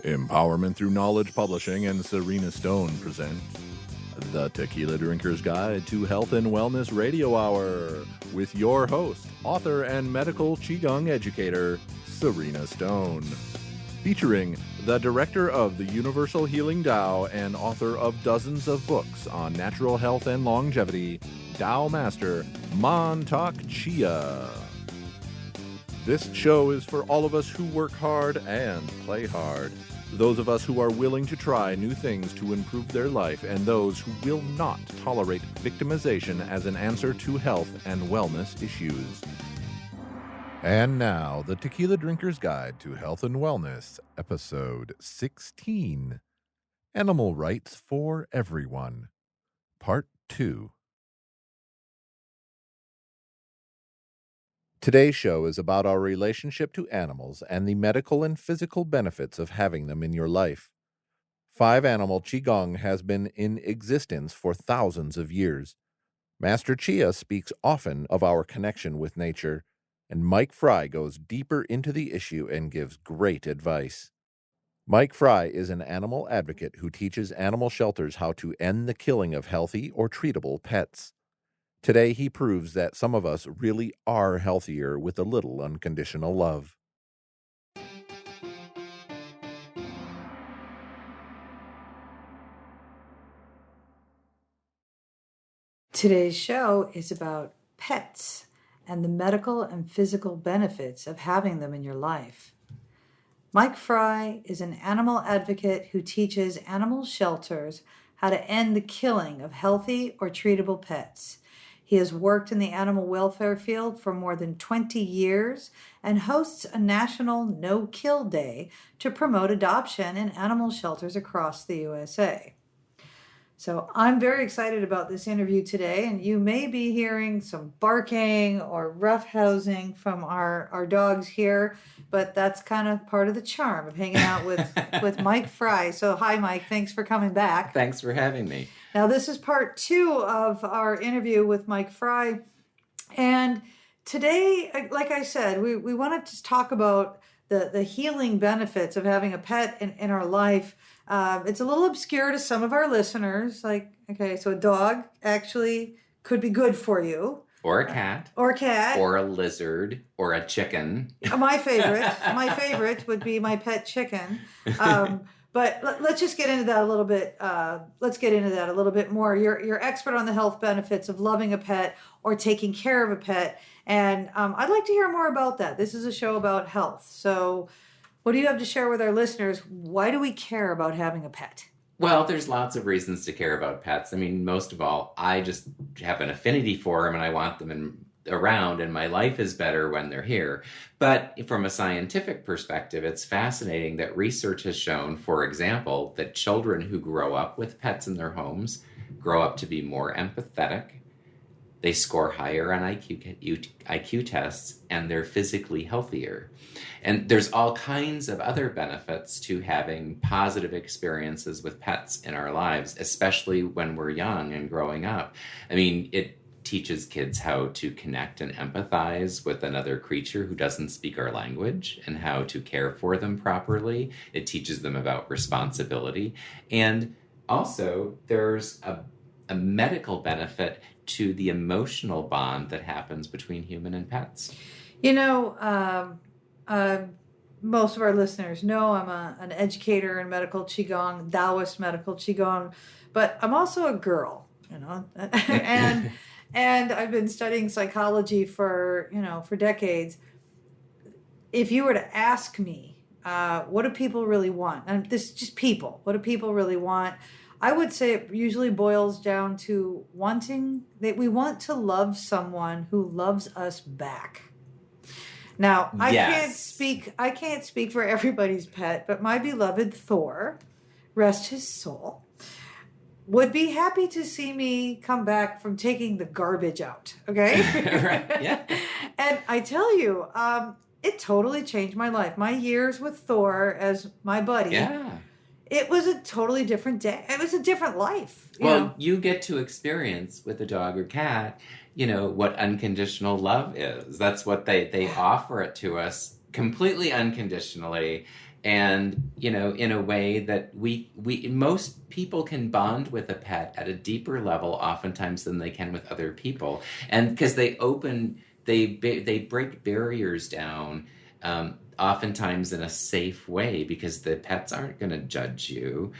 Empowerment Through Knowledge Publishing and Serena Stone present The Tequila Drinker's Guide to Health and Wellness Radio Hour with your host, author and medical Qigong educator, Serena Stone. Featuring the director of the Universal Healing Tao and author of dozens of books on natural health and longevity, Tao Master Mantak Chia. This show is for all of us who work hard and play hard. Those of us who are willing to try new things to improve their life, and those who will not tolerate victimization as an answer to health and wellness issues. And now, the Tequila Drinker's Guide to Health and Wellness, Episode 16, Animal Rights for Everyone, Part 2. Today's show is about our relationship to animals and the medical and physical benefits of having them in your life. Animal QiGigong has been in existence for thousands of years. Master Chia speaks often of our connection with nature, and Mike Fry goes deeper into the issue and gives great advice. Mike Fry is an animal advocate who teaches animal shelters how to end the killing of healthy or treatable pets. Today, he proves that some of us really are healthier with a little unconditional love. Today's show is about pets and the medical and physical benefits of having them in your life. Mike Fry is an animal advocate who teaches animal shelters how to end the killing of healthy or treatable pets. He has worked in the animal welfare field for more than 20 years and hosts a national no-kill day to promote adoption in animal shelters across the USA. So I'm very excited about this interview today, and you may be hearing some barking or roughhousing from our dogs here, but that's kind of part of the charm of hanging out with Mike Fry. So hi, Mike. Thanks for coming back. Thanks for having me. Now, this is part 2 of our interview with Mike Fry. And today, like I said, we wanted to talk about the healing benefits of having a pet in our life. It's a little obscure to some of our listeners. Like, okay, so a dog actually could be good for you. Or a cat. Or a cat. Or a lizard. Or a chicken. My favorite would be my pet chicken. But let's just get into that a little bit. Let's get into that a little bit more. You're expert on the health benefits of loving a pet or taking care of a pet. And I'd like to hear more about that. This is a show about health. So what do you have to share with our listeners? Why do we care about having a pet? Well, there's lots of reasons to care about pets. I mean, most of all, I just have an affinity for them and I want them around, and my life is better when they're here. But from a scientific perspective, it's fascinating that research has shown, for example, that children who grow up with pets in their homes grow up to be more empathetic. They score higher on IQ tests, and they're physically healthier. And there's all kinds of other benefits to having positive experiences with pets in our lives, especially when we're young and growing up. I mean, it teaches kids how to connect and empathize with another creature who doesn't speak our language and how to care for them properly. It teaches them about responsibility. And also, there's a medical benefit to the emotional bond that happens between human and pets. You know, most of our listeners know I'm an educator in medical Qigong, Taoist medical Qigong, but I'm also a girl, you know, and I've been studying psychology for decades. If you were to ask me, what do people really want? And this is just people. What do people really want? I would say it usually boils down to wanting that we want to love someone who loves us back. Now, I can't speak for everybody's pet, but my beloved Thor, rest his soul, would be happy to see me come back from taking the garbage out. Okay? Right. Yeah. And I tell you, it totally changed my life. My years with Thor as my buddy. Yeah. It was a totally different day. It was a different life. You get to experience with a dog or cat, what unconditional love is. That's what they offer it to us completely unconditionally. and in a way that we most people can bond with a pet at a deeper level oftentimes than they can with other people, and because they break barriers down, oftentimes in a safe way, because the pets aren't going to judge you.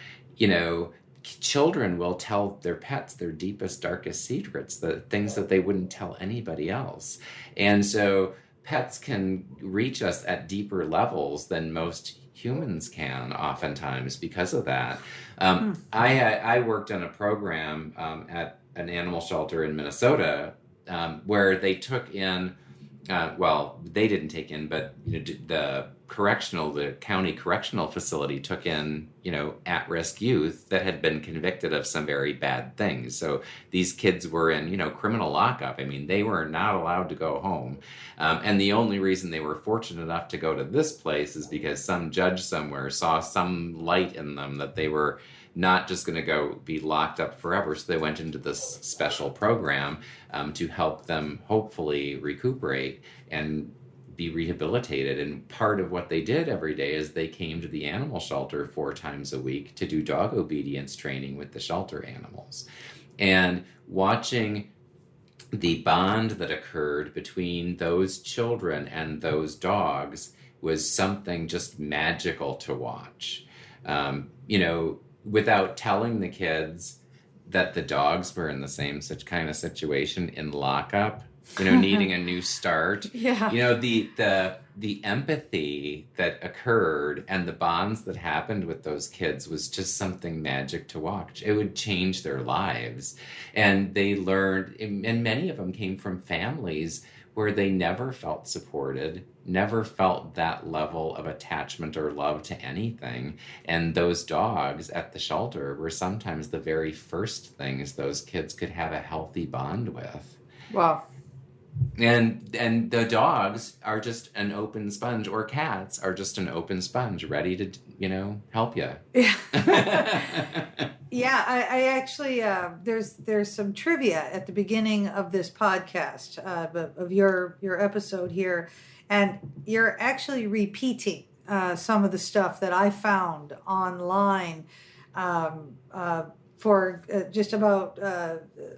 Children will tell their pets their deepest, darkest secrets, the things that they wouldn't tell anybody else. And so pets can reach us at deeper levels than most humans can oftentimes because of that. I worked on a program at an animal shelter in Minnesota where they took in, they didn't take in, but the county correctional facility took in, at-risk youth that had been convicted of some very bad things. So these kids were in, criminal lockup. I mean, they were not allowed to go home. And the only reason they were fortunate enough to go to this place is because some judge somewhere saw some light in them that they were not just going to go be locked up forever. So they went into this special program to help them hopefully recuperate and be rehabilitated. And part of what they did every day is they came to the animal shelter 4 times a week to do dog obedience training with the shelter animals. And watching the bond that occurred between those children and those dogs was something just magical to watch. Without telling the kids that the dogs were in the same such kind of situation in lockup, needing a new start. Yeah. The empathy that occurred and the bonds that happened with those kids was just something magic to watch. It would change their lives. And they learned, and many of them came from families where they never felt supported, never felt that level of attachment or love to anything. And those dogs at the shelter were sometimes the very first things those kids could have a healthy bond with. Wow. And the dogs are just an open sponge, or cats are just an open sponge, ready to, help you. Yeah. Yeah, I actually, there's some trivia at the beginning of this podcast, of your episode here, and you're actually repeating some of the stuff that I found online for just about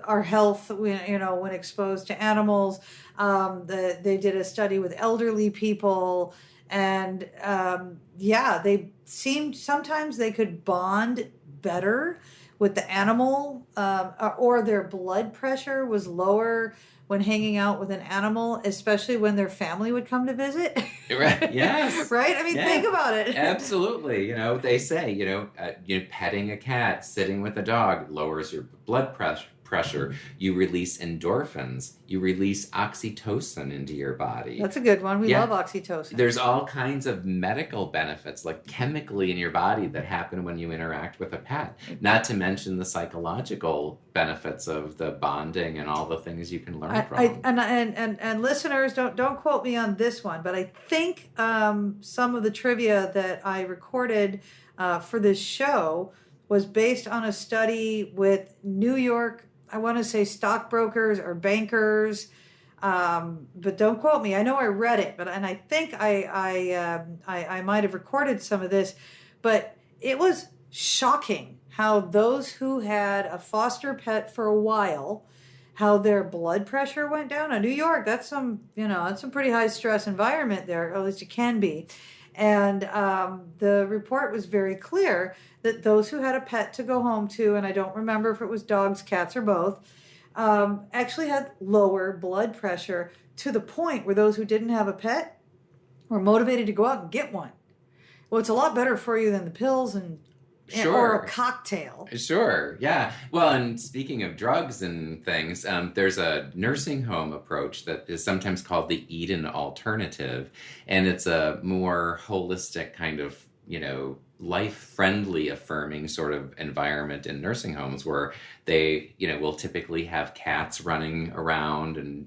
our health, when exposed to animals. They did a study with elderly people, and they seemed sometimes they could bond better with the animal, or their blood pressure was lower when hanging out with an animal, especially when their family would come to visit. Right. Yes. Right? I mean, think about it. Absolutely. They say, petting a cat, sitting with a dog lowers your blood pressure. You release endorphins. You release oxytocin into your body. That's a good one. We love oxytocin. There's all kinds of medical benefits, like chemically in your body, that happen when you interact with a pet. Not to mention the psychological benefits of the bonding and all the things you can learn from. And listeners, don't quote me on this one, but I think some of the trivia that I recorded for this show was based on a study with New York, I want to say stockbrokers or bankers, but don't quote me. I know I read it, and I think I might have recorded some of this, but it was shocking how those who had a foster pet for a while, how their blood pressure went down. Now, New York, that's some pretty high stress environment there, or at least it can be. And the report was very clear that those who had a pet to go home to, and I don't remember if it was dogs, cats, or both, actually had lower blood pressure, to the point where those who didn't have a pet were motivated to go out and get one. Well, it's a lot better for you than the pills or a cocktail. Sure, yeah. Well, and speaking of drugs and things, there's a nursing home approach that is sometimes called the Eden Alternative, and it's a more holistic kind of, life-friendly, affirming sort of environment in nursing homes, where they, will typically have cats running around and,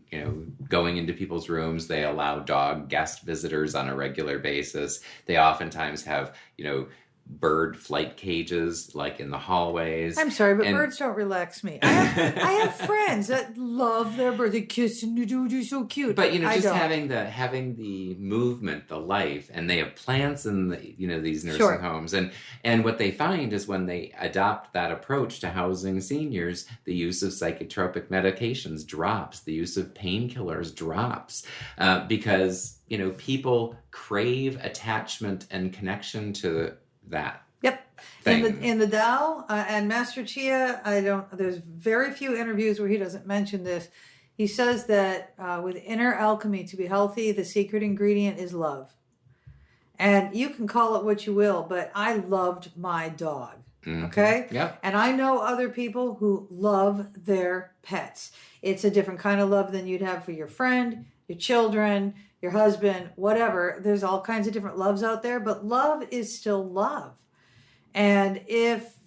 going into people's rooms. They allow dog guest visitors on a regular basis. They oftentimes have, bird flight cages, like in the hallways. I'm sorry, but birds don't relax me. I have friends that love their birds. They kiss and do so cute. But just having the movement, the life, and they have plants in these nursing homes, and what they find is when they adopt that approach to housing seniors, the use of psychotropic medications drops, the use of painkillers drops, because people crave attachment and connection to that. Yep. In the Tao and Master Chia, there's very few interviews where he doesn't mention this. He says that with inner alchemy to be healthy, the secret ingredient is love. And you can call it what you will, but I loved my dog. Mm-hmm. Okay? Yep. And I know other people who love their pets. It's a different kind of love than you'd have for your friend, your children, your husband, whatever. There's all kinds of different loves out there, but love is still love. And if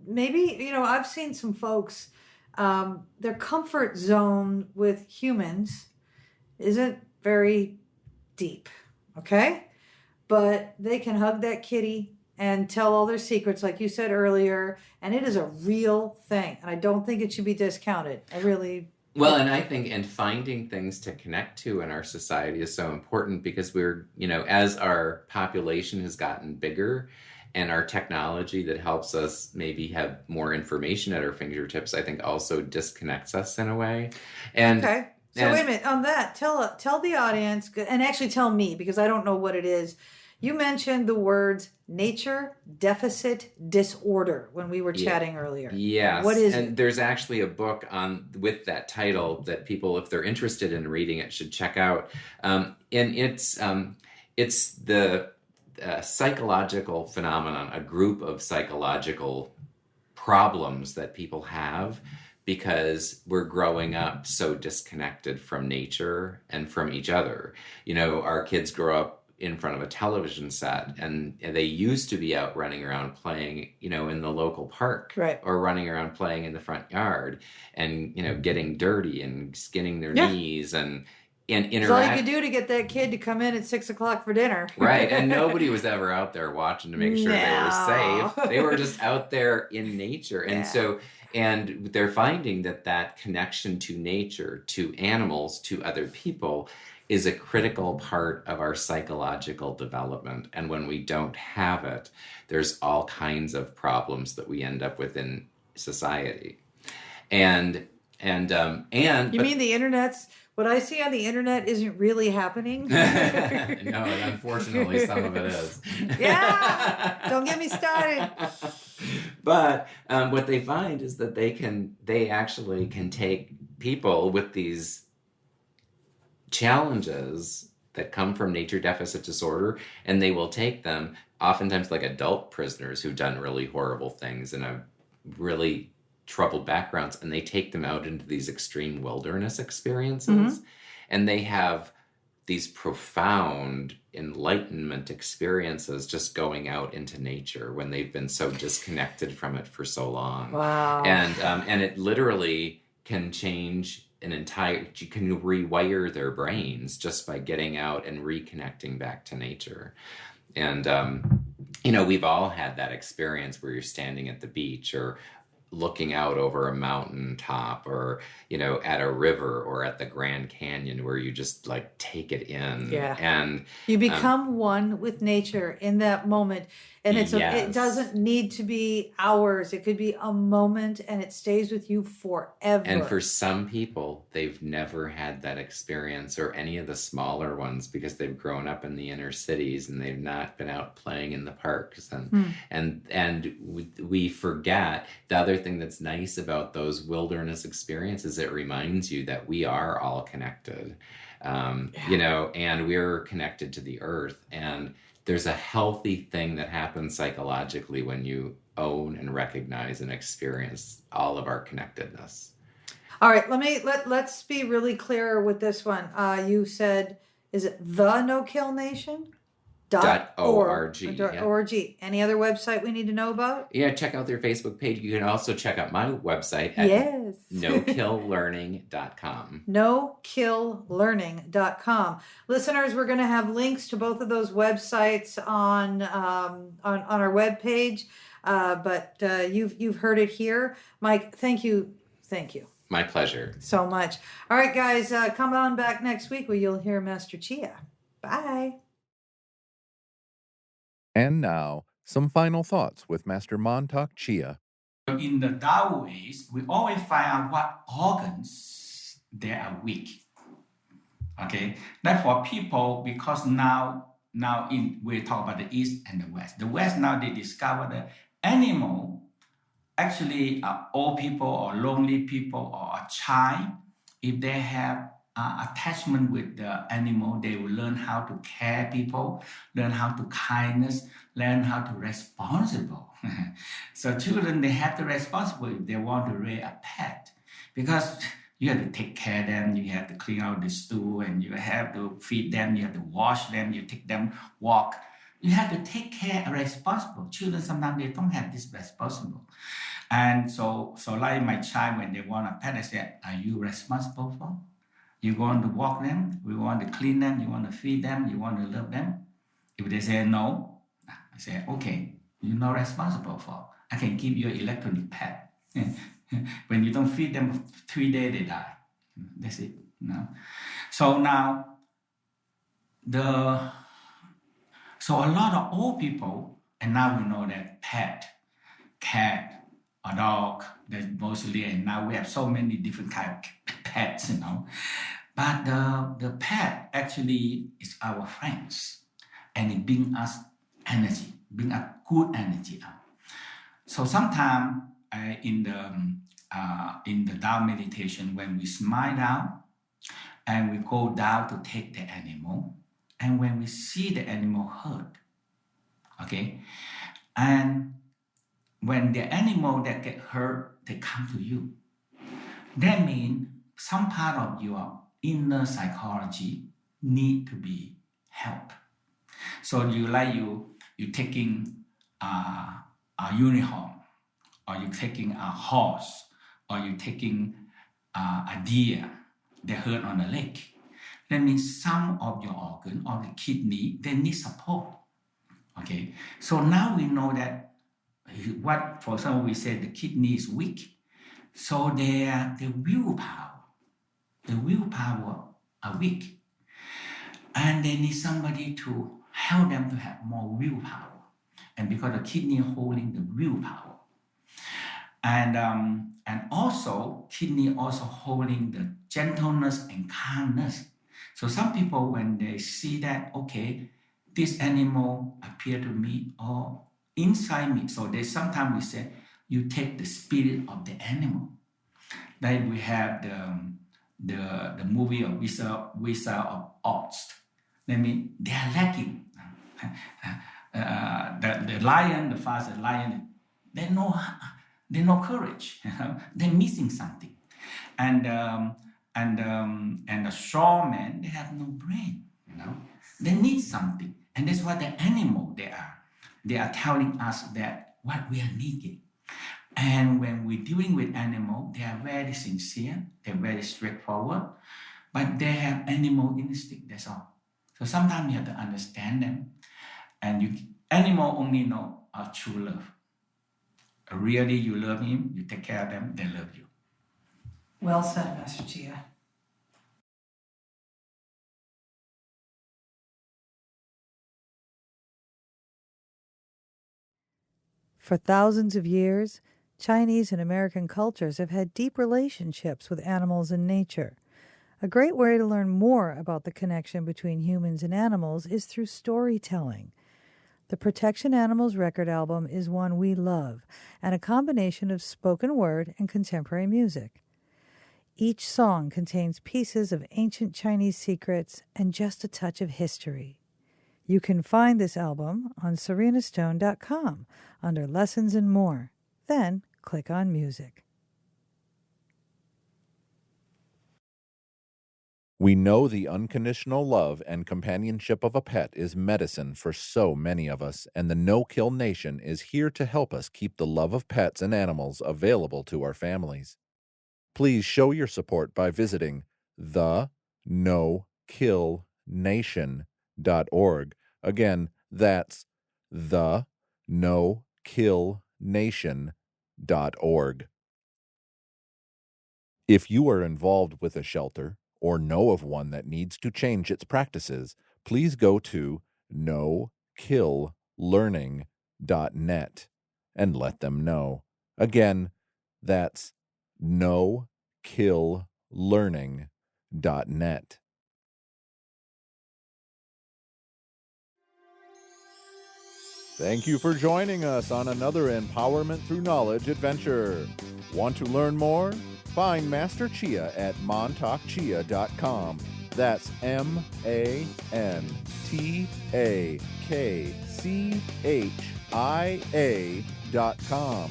maybe, I've seen some folks, their comfort zone with humans isn't very deep, okay? But they can hug that kitty and tell all their secrets, like you said earlier, and it is a real thing. And I don't think it should be discounted. I really... Well, and I think, finding things to connect to in our society is so important, because we're, as our population has gotten bigger and our technology that helps us maybe have more information at our fingertips, I think also disconnects us in a way. And okay. So wait a minute, on that, tell the audience, and actually tell me, because I don't know what it is. You mentioned the words nature deficit disorder when we were chatting earlier. Yes. What is it? And there's actually a book with that title that people, if they're interested in reading it, should check out. And it's the psychological phenomenon, a group of psychological problems that people have because we're growing up so disconnected from nature and from each other. Our kids grow up in front of a television set, and they used to be out running around playing, in the local park, right, or running around playing in the front yard, and getting dirty and skinning their knees and interact. That's all you could do to get that kid to come in at 6:00 for dinner, right? And nobody was ever out there watching to make sure they were safe. They were just out there in nature, and they're finding that connection to nature, to animals, to other people, is a critical part of our psychological development. And when we don't have it, there's all kinds of problems that we end up with in society. You mean the internet's, what I see on the internet isn't really happening? No, and unfortunately some of it is. Yeah, don't get me started. But what they find is that they actually can take people with these challenges that come from nature deficit disorder, and they will take them, oftentimes like adult prisoners who've done really horrible things and have really troubled backgrounds, and they take them out into these extreme wilderness experiences. Mm-hmm. And they have these profound enlightenment experiences just going out into nature when they've been so disconnected from it for so long. Wow. And it literally can change you can rewire their brains just by getting out and reconnecting back to nature. And, we've all had that experience where you're standing at the beach or looking out over a mountain top, or, at a river or at the Grand Canyon, where you just like take it in. Yeah. And you become one with nature in that moment. And it doesn't need to be hours. It could be a moment, and it stays with you forever. And for some people, they've never had that experience, or any of the smaller ones, because they've grown up in the inner cities and they've not been out playing in the parks. And we forget the other thing that's nice about those wilderness experiences. It reminds you that we are all connected, and we're connected to the earth. And there's a healthy thing that happens psychologically when you own and recognize and experience all of our connectedness. All right, let's be really clear with this one. You said, is it the No Kill Nation? .org. .org. Any other website we need to know about? Yeah, check out their Facebook page. You can also check out my website at nokilllearning.com. nokilllearning.com. Listeners, we're going to have links to both of those websites on our webpage. But you've heard it here. Mike, thank you. My pleasure. So much. All right, guys, come on back next week where you'll hear Master Chia. Bye. And now, some final thoughts with Master Mantak Chia. In the Taoist, we always find out what organs they are weak. Okay, that for people, because now we talk about the East and the West. The West now they discover the animal actually old people or lonely people or a child. If they have attachment with the animal, they will learn how to care people, learn how to kindness, learn how to responsible. So children, they have to responsible if they want to raise a pet, because you have to take care of them, you have to clean out the stool, and you have to feed them, you have to wash them, you take them walk. You have to take care of responsible. Children, sometimes they don't have this responsible. And so like my child, when they want a pet, I say, are you responsible for? You want to walk them, we want to clean them, you want to feed them, you want to love them. If they say no, I say, okay, you're not responsible for. I can give you an electronic pet. When you don't feed them 3 days, they die. That's it. No? So now, so a lot of old people, and now we know that pet, cat, a dog, that's mostly, and now we have so many different kinds of pets, But the pet actually is our friends, and it brings us energy, bring us good energy out. So sometimes in the Tao meditation, when we smile down and we go down to take the animal, and when we see the animal hurt, okay, and when the animal that get hurt, they come to you, that means some part of your inner psychology need to be helped. So you taking a unicorn, or you taking a horse, or you taking a deer that hurt on the leg. That means some of your organ or the kidney, they need support. Okay, so now we know that what, for example, we say the kidney is weak. So the willpower are weak. And they need somebody to help them to have more willpower. And because the kidney holding the willpower. And also, kidney also holding the gentleness and calmness. So some people, when they see that, okay, this animal appear to me or inside me. So they sometimes we say, you take the spirit of the animal. Then we have the movie of Wizard of Oz. That means they are lacking. The lion, the fast lion, they no courage. They're missing something. And the strong man, they have no brain. They need something. And that's what the animal they are. They are telling us that what we are needing. And when we're dealing with animals, they are very sincere, they're very straightforward, but they have animal instinct, that's all. So sometimes you have to understand them. And animal only know true love. Really, you love him, you take care of them, they love you. Well said, Master Chia. For thousands of years, Chinese and American cultures have had deep relationships with animals and nature. A great way to learn more about the connection between humans and animals is through storytelling. The Protection Animals record album is one we love, and a combination of spoken word and contemporary music. Each song contains pieces of ancient Chinese secrets and just a touch of history. You can find this album on serenastone.com under Lessons and More. Then click on Music. We know the unconditional love and companionship of a pet is medicine for so many of us, and the No Kill Nation is here to help us keep the love of pets and animals available to our families. Please show your support by visiting thenokillnation.org. Again, that's thenokillnation.org. If you are involved with a shelter or know of one that needs to change its practices, please go to nokilllearning.net and let them know. Again, that's nokilllearning.net. Thank you for joining us on another Empowerment Through Knowledge adventure. Want to learn more? Find Master Chia at mantakchia.com. That's mantakchia.com.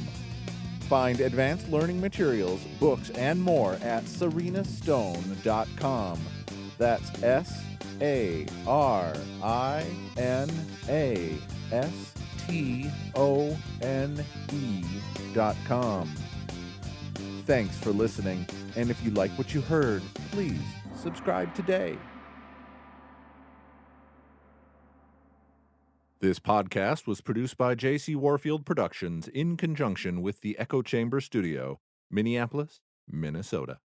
Find advanced learning materials, books, and more at serenastone.com. That's SARINASTONE.com. Thanks for listening, and if you like what you heard, please subscribe today. This podcast was produced by J.C. Warfield Productions in conjunction with the Echo Chamber Studio, Minneapolis, Minnesota.